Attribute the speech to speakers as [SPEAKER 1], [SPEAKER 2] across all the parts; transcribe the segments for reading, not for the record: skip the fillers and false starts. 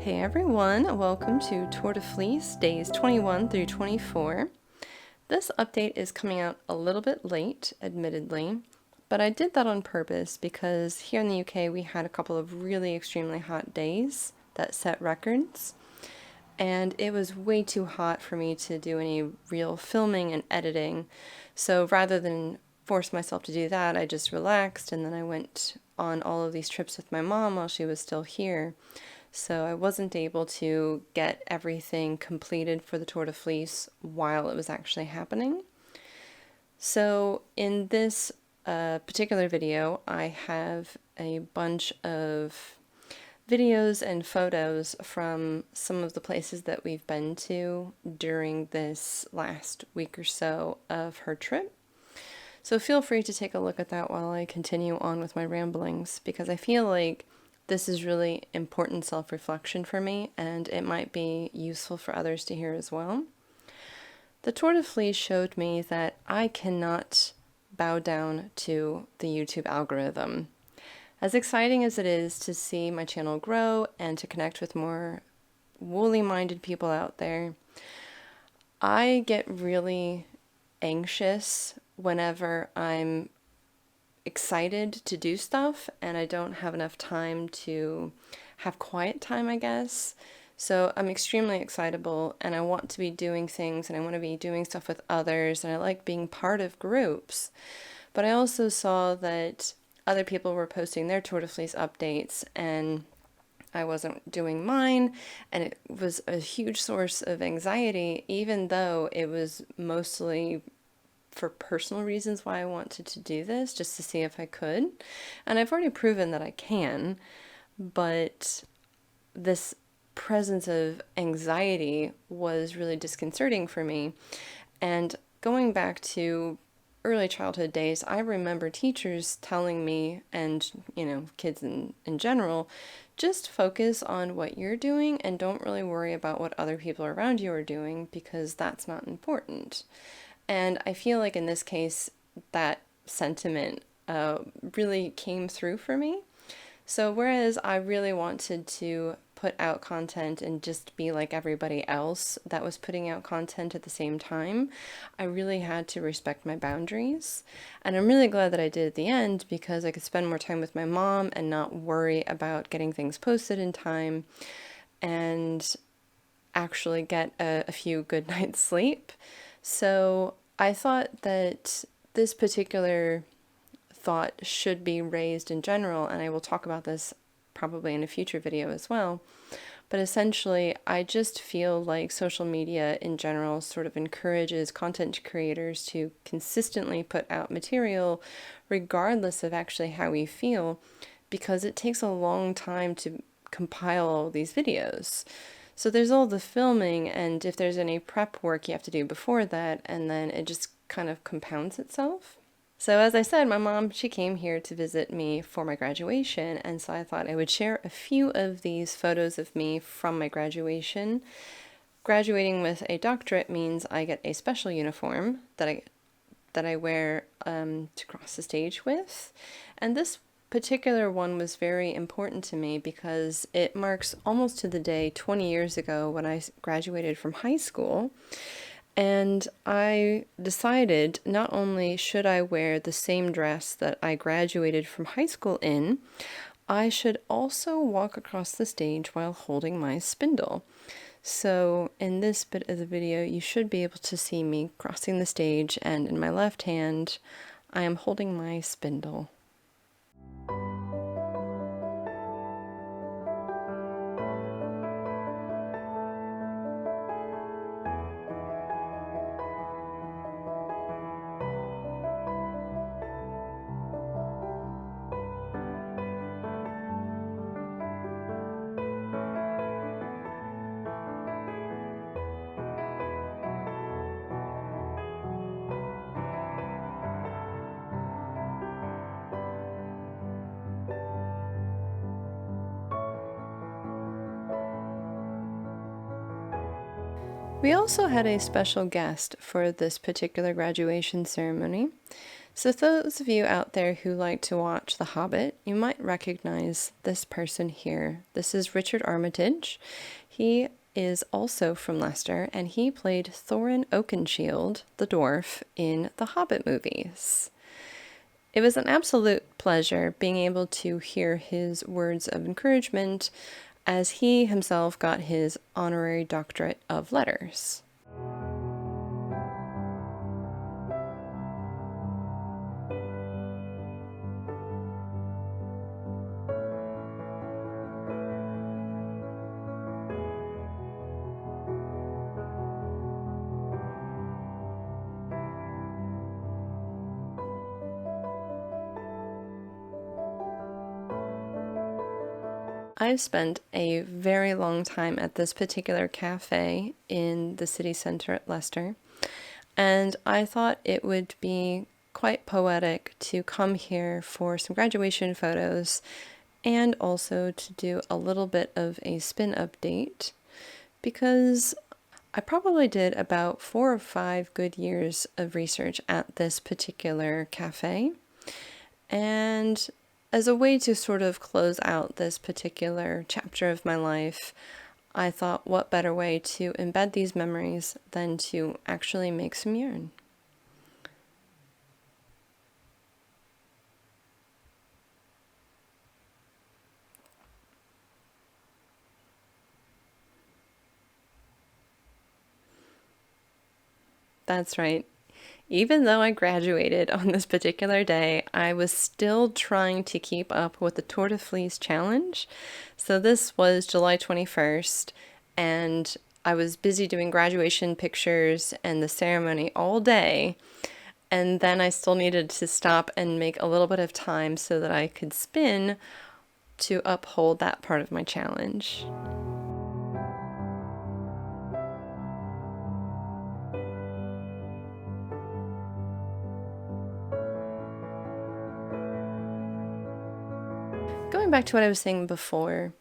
[SPEAKER 1] Hey everyone, welcome to Tour de Fleece, days 21 through 24. This update is coming out a little bit late, admittedly, but I did that on purpose because here in the UK we had a couple of really extremely hot days that set records, and it was way too hot for me to do any real filming and editing, so rather than force myself to do that, I just relaxed, and then I went on all of these trips with my mom while she was still here. So I wasn't able to get everything completed for the Tour de Fleece while it was actually happening. So in this particular video, I have a bunch of videos and photos from some of the places that we've been to during this last week or so of her trip. So feel free to take a look at that while I continue on with my ramblings, because I feel like this is really important self-reflection for me, and it might be useful for others to hear as well. The Tour de Fleece showed me that I cannot bow down to the YouTube algorithm. As exciting as it is to see my channel grow and to connect with more woolly-minded people out there, I get really anxious whenever I'm excited to do stuff and I don't have enough time to have quiet time, I guess. So I'm extremely excitable and I want to be doing things and I want to be doing stuff with others and I like being part of groups. But I also saw that other people were posting their Tour de Fleece updates and I wasn't doing mine, and it was a huge source of anxiety, even though it was mostly for personal reasons why I wanted to do this, just to see if I could. And I've already proven that I can, but this presence of anxiety was really disconcerting for me. And going back to early childhood days, I remember teachers telling me, and kids in general, just focus on what you're doing and don't really worry about what other people around you are doing, because that's not important. And I feel like in this case, that sentiment really came through for me. So whereas I really wanted to put out content and just be like everybody else that was putting out content at the same time, I really had to respect my boundaries. And I'm really glad that I did at the end, because I could spend more time with my mom and not worry about getting things posted in time and actually get a few good nights sleep. So I thought that this particular thought should be raised in general, and I will talk about this probably in a future video as well. But essentially, I just feel like social media in general sort of encourages content creators to consistently put out material regardless of actually how we feel, because it takes a long time to compile all these videos. So there's all the filming, and if there's any prep work you have to do before that, and then it just kind of compounds itself. So as I said, my mom, she came here to visit me for my graduation, and so I thought I would share a few of these photos of me from my graduation. Graduating with a doctorate means I get a special uniform that I wear to cross the stage with, and this particular one was very important to me because it marks almost to the day 20 years ago when I graduated from high school. And I decided not only should I wear the same dress that I graduated from high school in, I should also walk across the stage while holding my spindle. So in this bit of the video, you should be able to see me crossing the stage, and in my left hand, I am holding my spindle. We also had a special guest for this particular graduation ceremony. So those of you out there who like to watch The Hobbit, you might recognize this person here. This is Richard Armitage. He is also from Leicester, and he played Thorin Oakenshield, the dwarf, in the Hobbit movies. It was an absolute pleasure being able to hear his words of encouragement as he himself got his honorary doctorate of letters. I've spent a very long time at this particular cafe in the city center at Leicester, and I thought it would be quite poetic to come here for some graduation photos and also to do a little bit of a spin update, because I probably did about 4 or 5 good years of research at this particular cafe, and as a way to sort of close out this particular chapter of my life, I thought what better way to embed these memories than to actually make some yarn. That's right. Even though I graduated on this particular day, I was still trying to keep up with the Tour de Fleece challenge. So this was July 21st, and I was busy doing graduation pictures and the ceremony all day. And then I still needed to stop and make a little bit of time so that I could spin to uphold that part of my challenge. Going back to what I was saying before,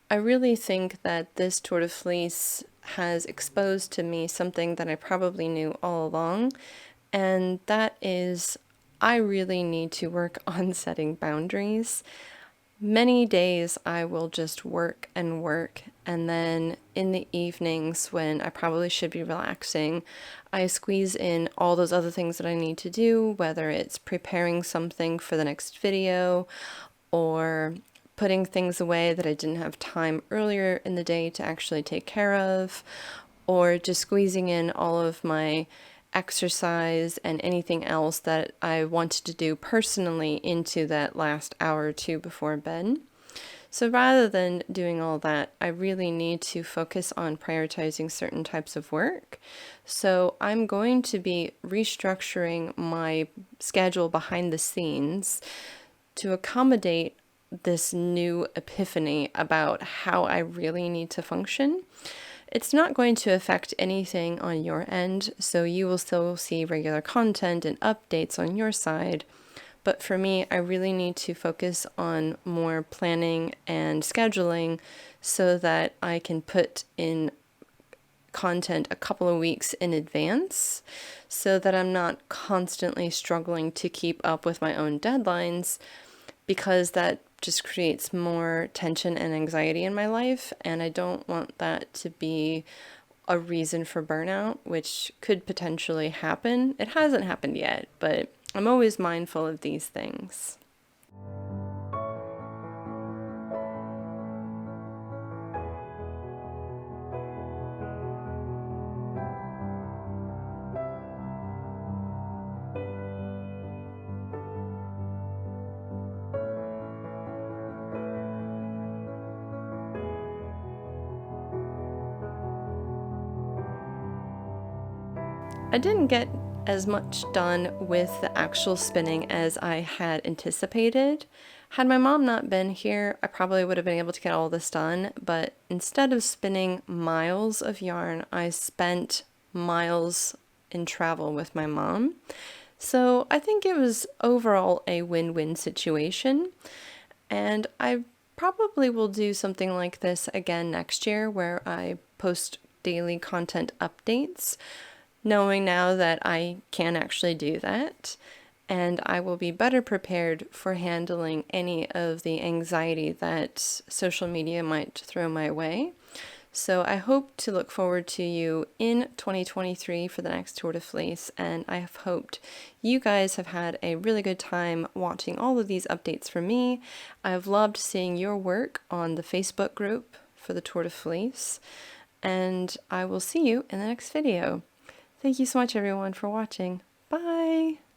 [SPEAKER 1] I really think that this Tour de Fleece has exposed to me something that I probably knew all along, and that is I really need to work on setting boundaries. Many days I will just work, and then in the evenings when I probably should be relaxing, I squeeze in all those other things that I need to do, whether it's preparing something for the next video or putting things away that I didn't have time earlier in the day to actually take care of, or just squeezing in all of my exercise and anything else that I wanted to do personally into that last hour or two before bed. So rather than doing all that, I really need to focus on prioritizing certain types of work. So I'm going to be restructuring my schedule behind the scenes to accommodate this new epiphany about how I really need to function. It's not going to affect anything on your end, so you will still see regular content and updates on your side. But for me, I really need to focus on more planning and scheduling so that I can put in content a couple of weeks in advance so that I'm not constantly struggling to keep up with my own deadlines, because that just creates more tension and anxiety in my life, and I don't want that to be a reason for burnout, which could potentially happen. It hasn't happened yet, but I'm always mindful of these things. I didn't get as much done with the actual spinning as I had anticipated. Had my mom not been here, I probably would have been able to get all this done, but instead of spinning miles of yarn, I spent miles in travel with my mom. So I think it was overall a win-win situation, and I probably will do something like this again next year where I post daily content updates, knowing now that I can actually do that. and I will be better prepared for handling any of the anxiety that social media might throw my way. So I hope to look forward to you in 2023 for the next Tour de Fleece, and I have hoped you guys have had a really good time watching all of these updates from me. I've loved seeing your work on the Facebook group for the Tour de Fleece, and I will see you in the next video. Thank you so much everyone for watching. Bye!